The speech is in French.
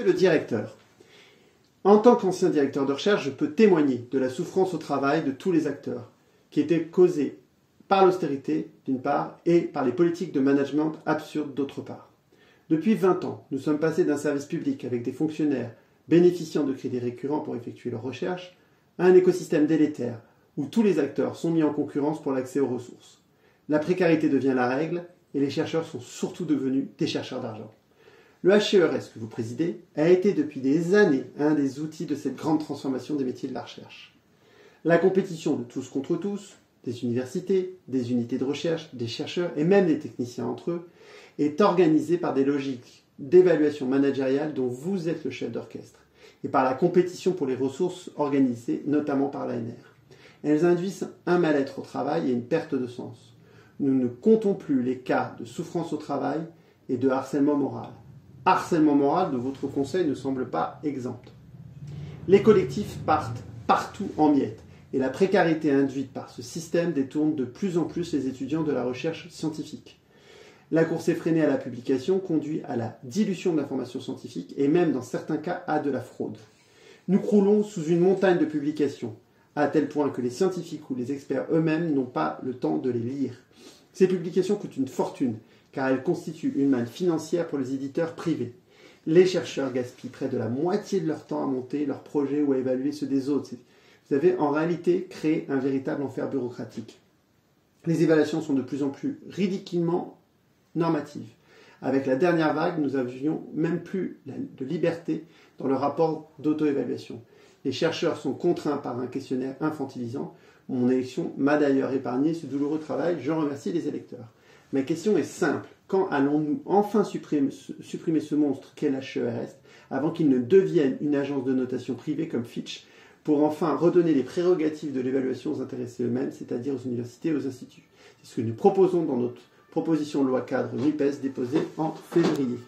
Le directeur. En tant qu'ancien directeur de recherche, je peux témoigner de la souffrance au travail de tous les acteurs, qui était causée par l'austérité, d'une part, et par les politiques de management absurdes, d'autre part. Depuis 20 ans, nous sommes passés d'un service public avec des fonctionnaires bénéficiant de crédits récurrents pour effectuer leurs recherches, à un écosystème délétère, où tous les acteurs sont mis en concurrence pour l'accès aux ressources. La précarité devient la règle, et les chercheurs sont surtout devenus des chercheurs d'argent. Le HCERES que vous présidez a été depuis des années un des outils de cette grande transformation des métiers de la recherche. La compétition de tous contre tous, des universités, des unités de recherche, des chercheurs et même des techniciens entre eux, est organisée par des logiques d'évaluation managériale dont vous êtes le chef d'orchestre, et par la compétition pour les ressources organisées, notamment par l'ANR. Elles induisent un mal-être au travail et une perte de sens. Nous ne comptons plus les cas de souffrance au travail et de harcèlement moral. Harcèlement moral dont votre conseil ne semble pas exempt. Les collectifs partent partout en miettes et la précarité induite par ce système détourne de plus en plus les étudiants de la recherche scientifique. La course effrénée à la publication conduit à la dilution de l'information scientifique et même dans certains cas à de la fraude. Nous croulons sous une montagne de publications, à tel point que les scientifiques ou les experts eux-mêmes n'ont pas le temps de les lire. Ces publications coûtent une fortune, car elles constituent une manne financière pour les éditeurs privés. Les chercheurs gaspillent près de la moitié de leur temps à monter leurs projets ou à évaluer ceux des autres. Vous avez en réalité créé un véritable enfer bureaucratique. Les évaluations sont de plus en plus ridiculement normatives. Avec la dernière vague, nous n'avions même plus de liberté dans le rapport d'auto-évaluation. Les chercheurs sont contraints par un questionnaire infantilisant. Mon élection m'a d'ailleurs épargné ce douloureux travail. Je remercie les électeurs. Ma question est simple. Quand allons-nous enfin supprimer ce monstre qu'est la HCERES avant qu'il ne devienne une agence de notation privée comme Fitch pour enfin redonner les prérogatives de l'évaluation aux intéressés eux-mêmes, c'est-à-dire aux universités et aux instituts? C'est ce que nous proposons dans notre proposition de loi cadre NUPES déposée en février.